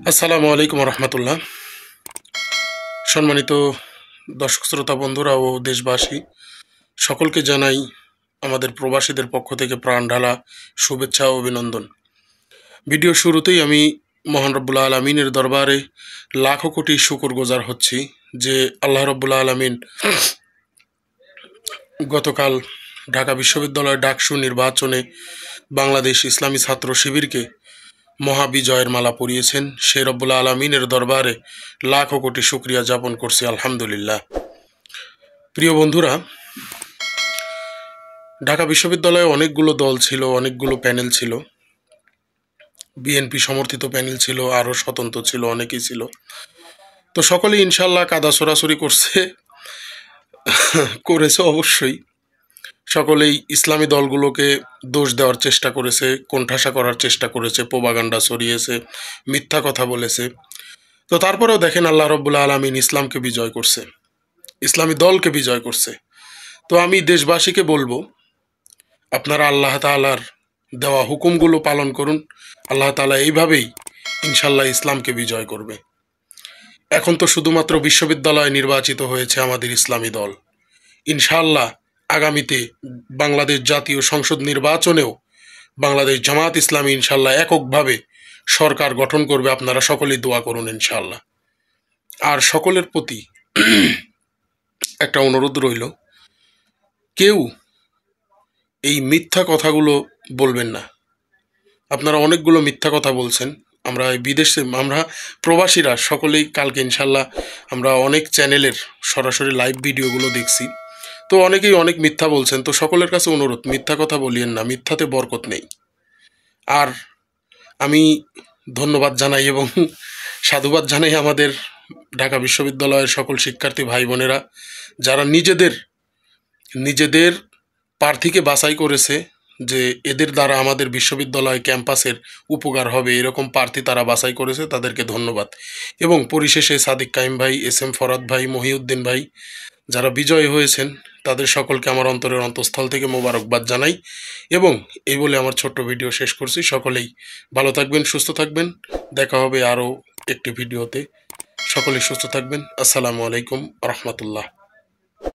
আসসালামু আলাইকুম রহমতুল্লাহ। সম্মানিত দর্শক শ্রোতা বন্ধুরা ও দেশবাসী, সকলকে জানাই আমাদের প্রবাসীদের পক্ষ থেকে প্রাণ ঢালা শুভেচ্ছা ও অভিনন্দন। ভিডিও শুরুতেই আমি মহান রব্বুল আলমিনের দরবারে লাখো কোটি শুকরগুজার হচ্ছি যে আল্লাহ রব্বুল আলমিন গতকাল ঢাকা বিশ্ববিদ্যালয় ডাকসু নির্বাচনে বাংলাদেশ ইসলামী ছাত্র শিবিরকে মহাবিজয়ের মালা পরিয়েছেন। সে রব্বুল আলমিনের দরবারে লাখো কোটি শুক্রিয়া জ্ঞাপন করছি, আলহামদুলিল্লাহ। প্রিয় বন্ধুরা, ঢাকা বিশ্ববিদ্যালয়ে অনেকগুলো দল ছিল, অনেকগুলো প্যানেল ছিল। বিএনপি সমর্থিত প্যানেল ছিল, আরও স্বতন্ত্র ছিল, অনেকেই ছিল। তো সকলেই ইনশাল্লাহ কাদা ছোড়াছড়ি করেছে অবশ্যই। সকলেই ইসলামী দলগুলোকে দোষ দেওয়ার চেষ্টা করেছে, কোণঠাসা করার চেষ্টা করেছে, প্রোপাগান্ডা ছড়িয়েছে, মিথ্যা কথা বলেছে। তো তারপরেও দেখেন আল্লাহ রব্বুল আলমিন ইসলামকে বিজয় করছে, ইসলামী দলকে বিজয় করছে। তো আমি দেশবাসীকে বলবো, আপনারা আল্লাহ তাআলার দেওয়া হুকুমগুলো পালন করুন। আল্লাহ তাআলা এইভাবেই ইনশাল্লাহ ইসলামকে বিজয় করবে। এখন তো শুধুমাত্র বিশ্ববিদ্যালয়ে নির্বাচিত হয়েছে আমাদের ইসলামী দল। ইনশাল্লাহ আগামীতে বাংলাদেশ জাতীয় সংসদ নির্বাচনেও বাংলাদেশ জামাত ইসলামী ইনশাল্লাহ এককভাবে সরকার গঠন করবে। আপনারা সকলেই দোয়া করুন ইনশাল্লাহ। আর সকলের প্রতি একটা অনুরোধ রইল, কেউ এই মিথ্যা কথাগুলো বলবেন না। আপনারা অনেকগুলো মিথ্যা কথা বলছেন। আমরা প্রবাসীরা সকলেই কালকে ইনশাল্লাহ আমরা অনেক চ্যানেলের সরাসরি লাইভ ভিডিওগুলো দেখছি। তো অনেকেই অনেক মিথ্যা বলছেন। তো সকলের কাছে অনুরোধ, মিথ্যা কথা বলিয়েন না, মিথ্যাতে বরকত নেই। আর আমি ধন্যবাদ জানাই এবং সাধুবাদ জানাই আমাদের ঢাকা বিশ্ববিদ্যালয়ের সকল শিক্ষার্থী ভাই বোনেরা, যারা নিজেদের প্রার্থীকে বাছাই করেছে যে এদের দ্বারা আমাদের বিশ্ববিদ্যালয় ক্যাম্পাসের উপকার হবে, এরকম প্রার্থী তারা বাছাই করেছে। তাদেরকে ধন্যবাদ। এবং পরিশেষে সাদিক কাইম ভাই, SM ফরাদ ভাই, মহিউদ্দিন ভাই, যারা বিজয়ী হয়েছেন তাদের সকলকে আমার অন্তরের অন্তঃস্থল থেকে মোবারকবাদ জানাই। এবং এই বলে আমার ছোট্ট ভিডিও শেষ করছি। সকলেই ভালো থাকবেন, সুস্থ থাকবেন। দেখা হবে আরও একটি ভিডিওতে। সকলেই সুস্থ থাকবেন। আসসালামু আলাইকুম রহমতুল্লাহ।